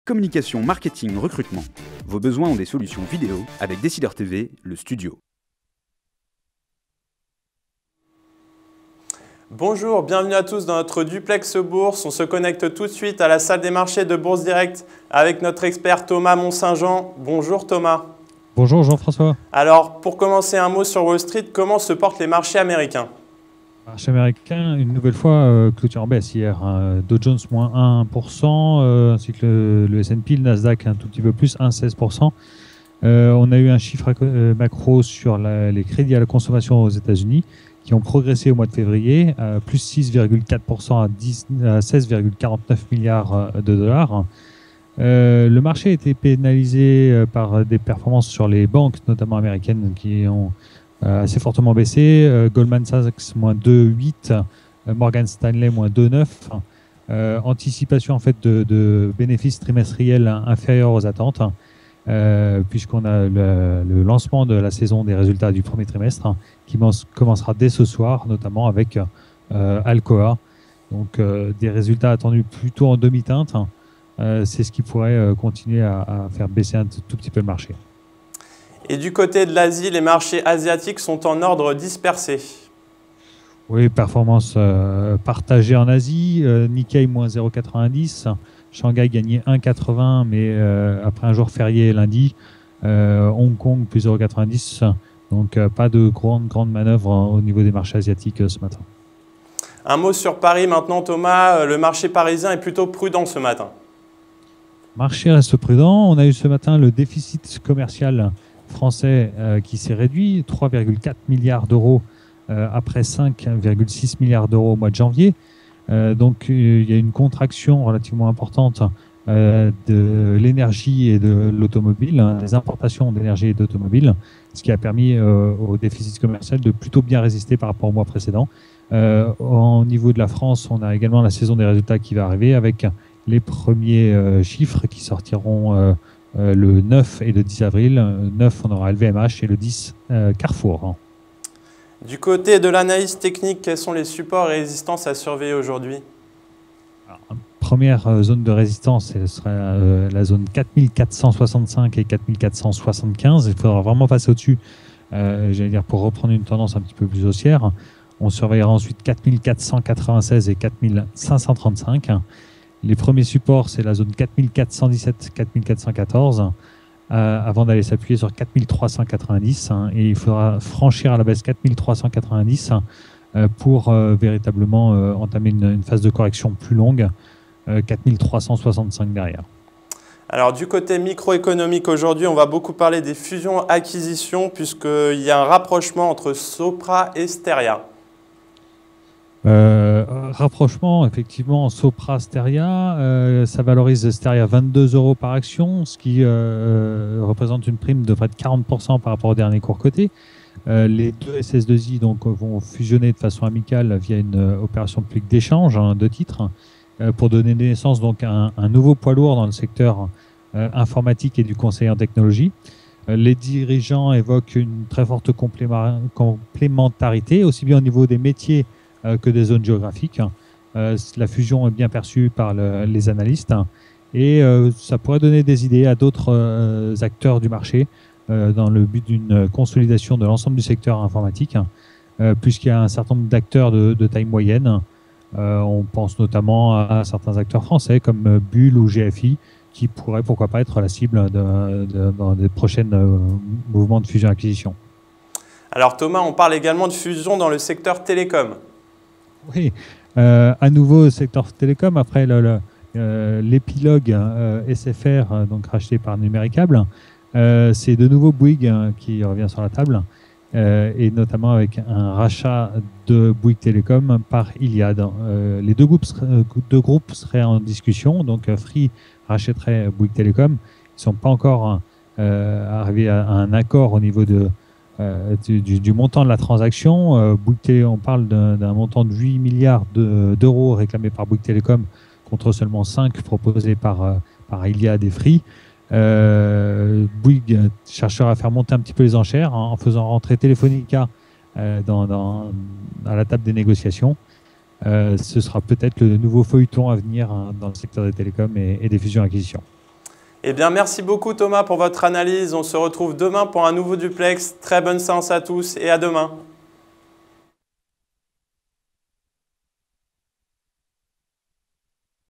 Communication, marketing, recrutement. Vos besoins ont des solutions vidéo avec Décideur TV, le studio. Bonjour, bienvenue à tous dans notre duplex bourse. On se connecte tout de suite à la salle des marchés de Bourse Direct avec notre expert Thomas Mont-Saint-Jean. Bonjour Thomas. Bonjour Jean-François. Alors, pour commencer un mot sur Wall Street, comment se portent les marchés américains? Marché américain, une nouvelle fois, clôture en baisse hier. Dow Jones moins 1%, ainsi que le S&P, le Nasdaq un tout petit peu plus, 1,16%. On a eu un chiffre macro sur les crédits à la consommation aux États-Unis qui ont progressé au mois de février, plus 6,4% à 16,49 milliards de dollars. Le marché a été pénalisé par des performances sur les banques, notamment américaines, qui ont assez fortement baissé. Goldman Sachs moins 2,8, Morgan Stanley moins 2,9. Anticipation en fait de bénéfices trimestriels inférieurs aux attentes, puisqu'on a le lancement de la saison des résultats du premier trimestre qui commencera dès ce soir, notamment avec Alcoa. Donc des résultats attendus plutôt en demi-teinte. C'est ce qui pourrait continuer à faire baisser un tout petit peu le marché. Et du côté de l'Asie, les marchés asiatiques sont en ordre dispersé. Oui, performance partagée en Asie. Nikkei moins 0,90. Shanghai gagné 1,80, mais après un jour férié lundi. Hong Kong plus 0,90. Donc pas de grande manœuvre au niveau des marchés asiatiques ce matin. Un mot sur Paris maintenant Thomas. Le marché parisien est plutôt prudent ce matin. Le marché reste prudent. On a eu ce matin le déficit commercial français qui s'est réduit, 3,4 milliards d'euros après 5,6 milliards d'euros au mois de janvier. Donc il y a une contraction relativement importante de l'énergie et de l'automobile, des importations d'énergie et d'automobile, ce qui a permis au déficit commercial de plutôt bien résister par rapport au mois précédent. Au niveau de la France, on a également la saison des résultats qui va arriver avec les premiers chiffres qui sortiront le 9 et le 10 avril. Le 9, on aura LVMH et le 10, Carrefour. Du côté de l'analyse technique, quels sont les supports et résistances à surveiller aujourd'hui? Première zone de résistance, ce sera la zone 4465 et 4475. Il faudra vraiment passer au-dessus, j'allais dire, pour reprendre une tendance un petit peu plus haussière. On surveillera ensuite 4496 et 4535. Les premiers supports, c'est la zone 4417-4414, avant d'aller s'appuyer sur 4390. Et il faudra franchir à la baisse 4390 pour véritablement entamer une phase de correction plus longue, 4365 derrière. Alors du côté microéconomique, aujourd'hui, on va beaucoup parler des fusions-acquisitions puisqu'il y a un rapprochement entre Sopra et Steria. Rapprochement, effectivement, Sopra Steria, ça valorise Steria 22 € par action, ce qui représente une prime de près de 40% par rapport au dernier cours coté. Les deux SS2I donc, vont fusionner de façon amicale via une opération publique d'échange de titres pour donner naissance donc, à un nouveau poids lourd dans le secteur informatique et du conseil en technologie. Les dirigeants évoquent une très forte complémentarité, aussi bien au niveau des métiers que des zones géographiques. La fusion est bien perçue par les analystes et ça pourrait donner des idées à d'autres acteurs du marché dans le but d'une consolidation de l'ensemble du secteur informatique, puisqu'il y a un certain nombre d'acteurs de taille moyenne. On pense notamment à certains acteurs français comme Bull ou GFI qui pourraient pourquoi pas être la cible dans des prochains mouvements de fusion-acquisition. Alors Thomas, on parle également de fusion dans le secteur télécom. Oui, à nouveau secteur télécom, après l'épilogue SFR, donc racheté par Numéricable, c'est de nouveau Bouygues qui revient sur la table, et notamment avec un rachat de Bouygues Télécom par Iliad. Les deux groupes seraient en discussion, donc Free rachèterait Bouygues Télécom. Ils ne sont pas encore arrivés à un accord au niveau du montant de la transaction. Bouygues Télé, on parle d'un montant de 8 milliards d'euros réclamé par Bouygues Télécom contre seulement 5 proposés par Iliad et Free. Bouygues cherchera à faire monter un petit peu les enchères en faisant rentrer Telefónica à la table des négociations. Ce sera peut-être le nouveau feuilleton à venir dans le secteur des télécoms et des fusions-acquisitions. Eh bien, merci beaucoup Thomas pour votre analyse. On se retrouve demain pour un nouveau duplex. Très bonne séance à tous et à demain.